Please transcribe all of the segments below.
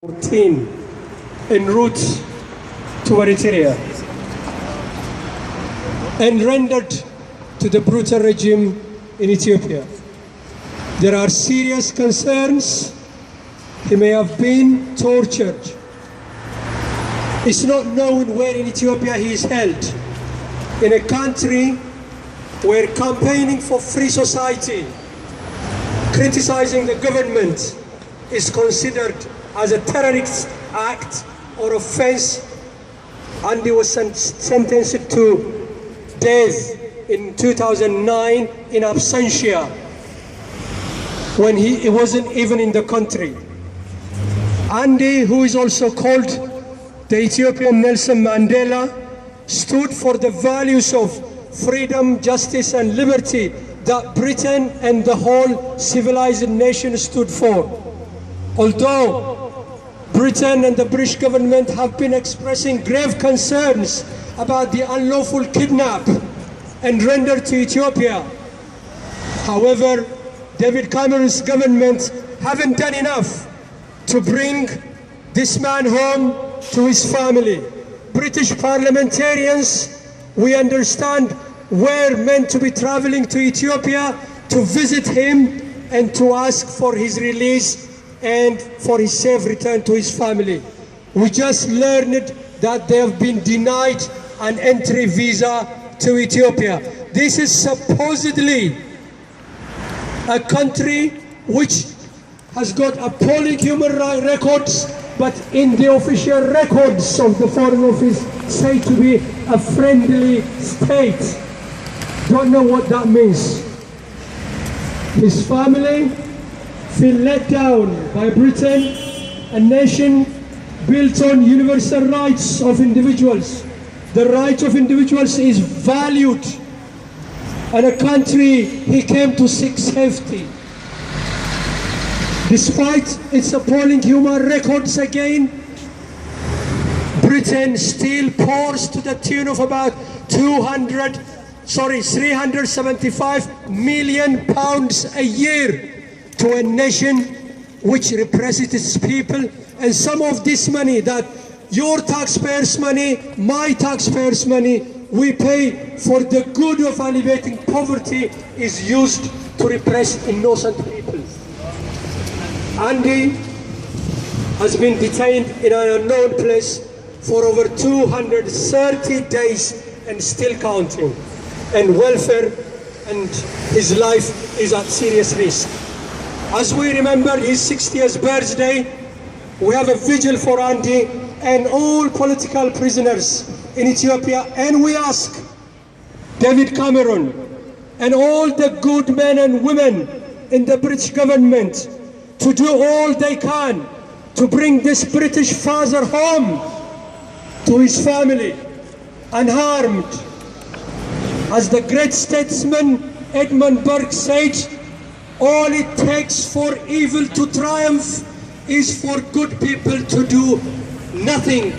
14 en route to Eritrea and rendered to the brutal regime in Ethiopia. There are serious concerns. He may have been tortured. It's not known where in Ethiopia he is held. In a country where campaigning for free society, criticizing the government is considered as a terrorist act or offense, and he was sentenced to death in 2009 in absentia when he wasn't even in the country. Andy, who is also called the Ethiopian Nelson Mandela, stood for the values of freedom, justice and liberty that Britain and the whole civilized nation stood for. Although Britain and the British government have been expressing grave concerns about the unlawful kidnap and render to Ethiopia, however, David Cameron's government haven't done enough to bring this man home to his family. British parliamentarians, we understand, were meant to be traveling to Ethiopia to visit him and to ask for his release and for his safe return to his family. We just learned that they have been denied an entry visa to Ethiopia. This is supposedly a country which has got appalling human rights records, but in the official records of the Foreign Office say to be a friendly state. Don't know what that means. His family feel let down by Britain, a nation built on universal rights of individuals. The right of individuals is valued, and a country he came to seek safety. Despite its appalling human records again, Britain still pours to the tune of about 375 million pounds a year to a nation which represents its people, and some of this money, that your taxpayers' money, my taxpayers' money, we pay for the good of alleviating poverty, is used to repress innocent people. Andy has been detained in an unknown place for over 230 days and still counting, and welfare and his life is at serious risk. As we remember his 60th birthday, we have a vigil for Andy and all political prisoners in Ethiopia, and we ask David Cameron and all the good men and women in the British government to do all they can to bring this British father home to his family unharmed. As the great statesman Edmund Burke said, all it takes for evil to triumph is for good people to do nothing.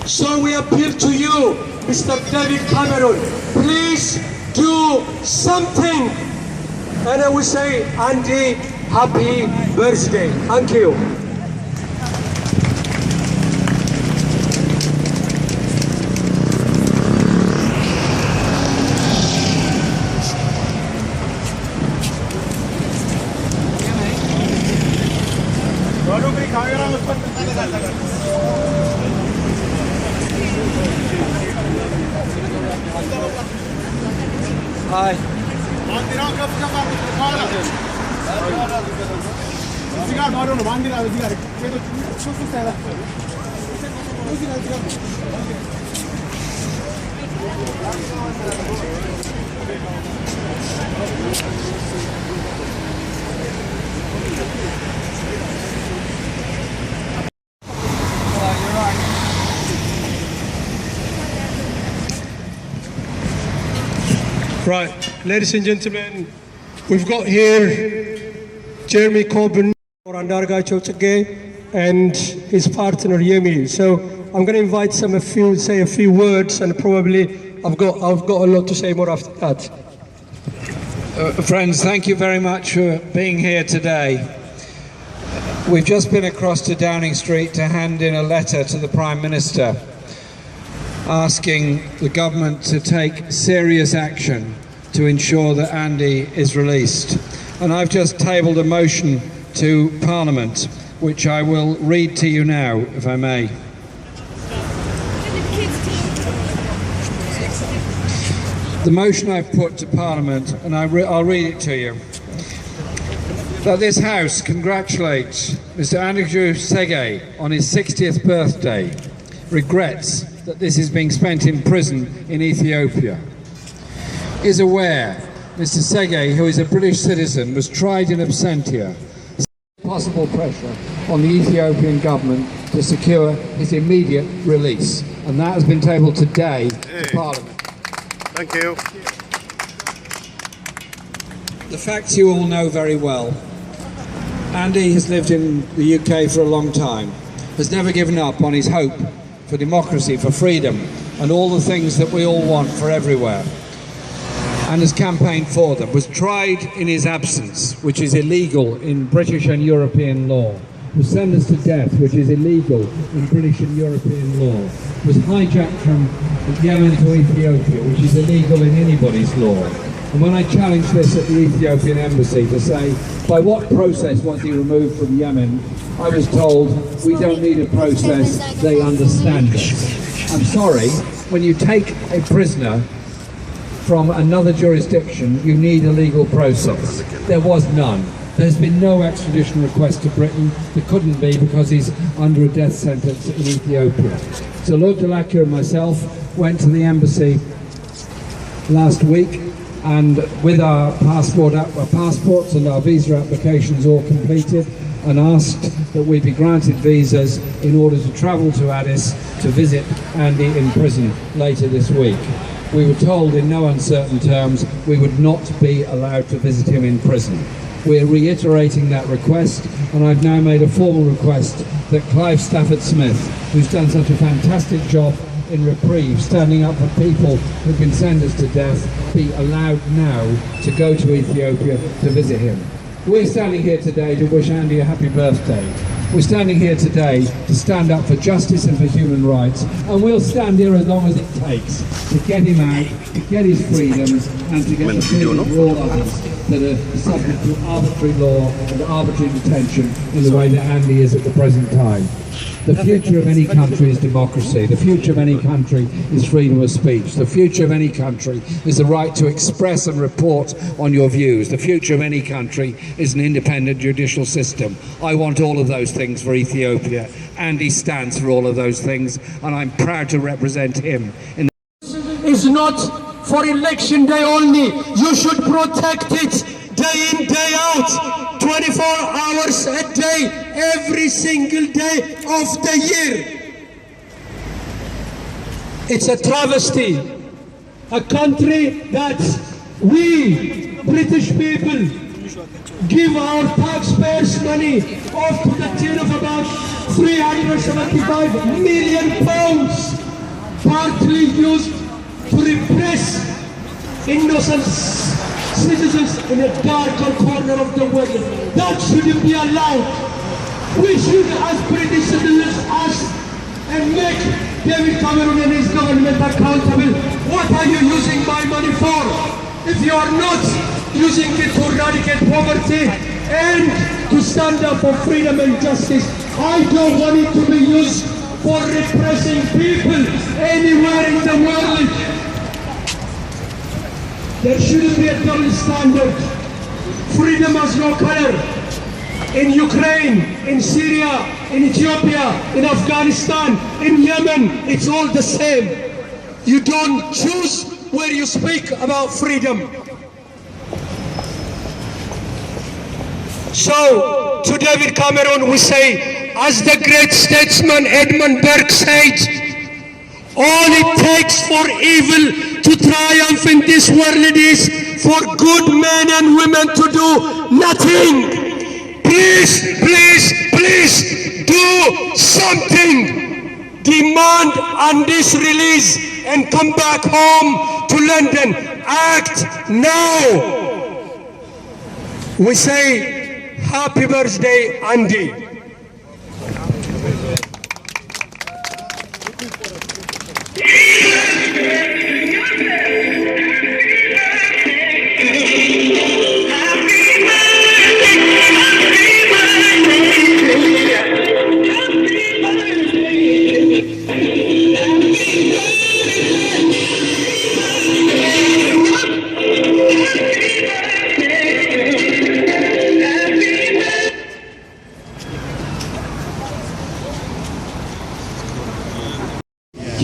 So we appeal to you, Mr. David Cameron, please do something. And I will say, Andy, happy birthday. Thank you. Hi. Right, ladies and gentlemen, we've got here Jeremy Corbyn for Andargachew Tsege and his partner Yemi. So I'm going to invite say a few words, and probably I've got a lot to say more after that. Friends, thank you very much for being here today. We've just been across to Downing Street to hand in a letter to the Prime Minister asking the government to take serious action to ensure that Andy is released. And I've just tabled a motion to Parliament, which I will read to you now, if I may. The motion I've put to Parliament, and I'll read it to you. That this House congratulates Mr. Andargachew Tsege on his 60th birthday, regrets that this is being spent in prison in Ethiopia, is aware Mr. Tsege, who is a British citizen, was tried in absentia, possible pressure on the Ethiopian government to secure his immediate release, and that has been tabled today to Parliament. Thank you. The facts you all know very well. Andy has lived in the UK for a long time, has never given up on his hope for democracy, for freedom, and all the things that we all want for everywhere, and has campaigned for them, was tried in his absence, which is illegal in British and European law, was sentenced to death, which is illegal in British and European law, was hijacked from Yemen to Ethiopia, which is illegal in anybody's law. And when I challenged this at the Ethiopian embassy to say, by what process was he removed from Yemen, I was told, we don't need a process, they understand it. I'm sorry, when you take a prisoner from another jurisdiction, you need a legal process. There was none. There's been no extradition request to Britain. There couldn't be because he's under a death sentence in Ethiopia. So Lord Andargachew and myself went to the embassy last week, and with our passports and our visa applications all completed, and asked that we be granted visas in order to travel to Addis to visit Andy in prison later this week. We were told in no uncertain terms we would not be allowed to visit him in prison. We're reiterating that request, and I've now made a formal request that Clive Stafford-Smith, who's done such a fantastic job in reprieve, standing up for people who've been sentenced to death, be allowed now to go to Ethiopia to visit him. We're standing here today to wish Andy a happy birthday. We're standing here today to stand up for justice and for human rights, and we'll stand here as long as it takes to get him out, to get his freedoms, and to get the freedom of all others that are subject to arbitrary law and arbitrary detention in the way that Andy is at the present time. The future of any country is democracy. The future of any country is freedom of speech. The future of any country is the right to express and report on your views. The future of any country is an independent judicial system. I want all of those things for Ethiopia. Andy stands for all of those things, and I'm proud to represent him. Is not for election day only. You should protect it day in, day out, 24 hours a day, every single day of the year. It's a travesty. A country that we, British people, give our taxpayers money up to the tune of about 375 million pounds, partly used to repress innocent citizens in a darker corner of the world. That shouldn't be allowed. We should, as British citizens, ask and make David Cameron and his government accountable. What are you using my money for? If you are not using it to eradicate poverty and to stand up for freedom and justice, I don't want it to be used for repressing people anywhere in the world. There shouldn't be a double standard. Freedom has no color. In Ukraine, in Syria, in Ethiopia, in Afghanistan, in Yemen, it's all the same. You don't choose where you speak about freedom. So, to David Cameron we say, as the great statesman Edmund Burke said, all it takes for evil to triumph in this world is for good men and women to do nothing. Please, please, please do something. Demand Andy's release and come back home to London. Act now. We say, happy birthday, Andy.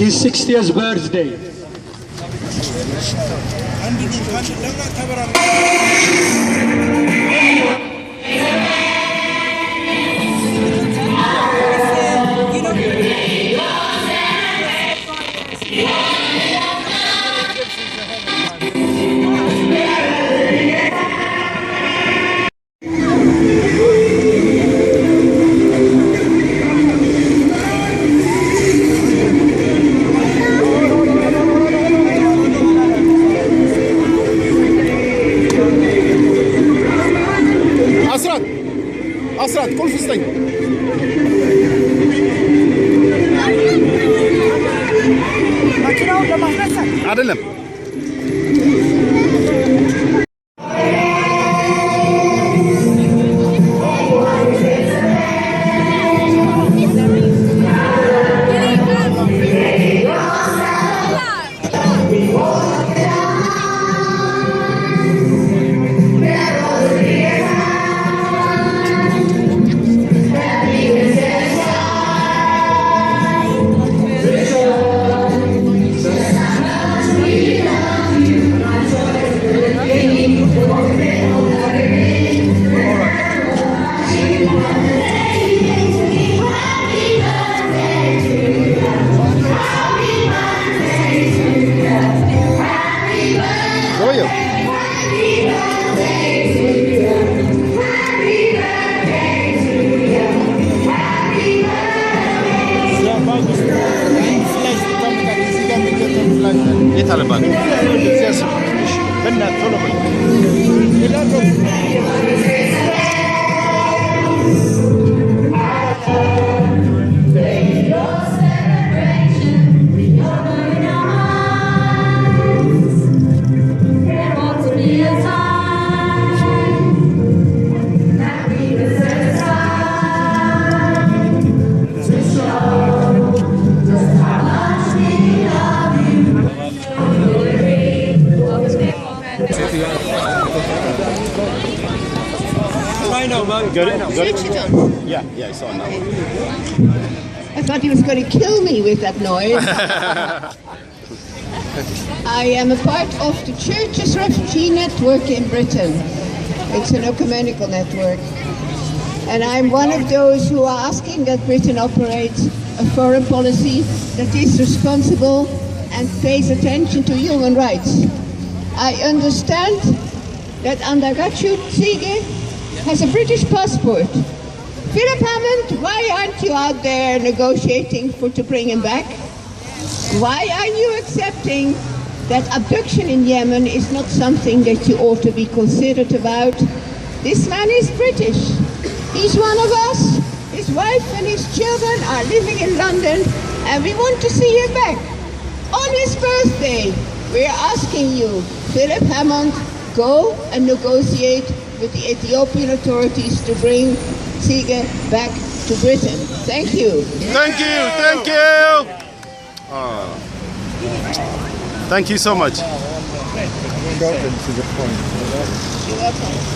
his 60th birthday. أسرع كل فستين عدلنا Taliban. Got it? Yeah, I saw it now. I thought he was going to kill me with that noise. I am a part of the Churches Refugee Network in Britain. It's an ecumenical network. And I'm one of those who are asking that Britain operates a foreign policy that is responsible and pays attention to human rights. I understand that Andargachew Tsege has a British passport. Philip Hammond, why aren't you out there negotiating to bring him back? Why are you accepting that abduction in Yemen is not something that you ought to be considerate about? This man is British. He's one of us. His wife and his children are living in London, and we want to see him back. On his birthday, we're asking you, Philip Hammond, go and negotiate with the Ethiopian authorities to bring Tsege back to Britain. Thank you. Thank you. Thank you so much. You're welcome.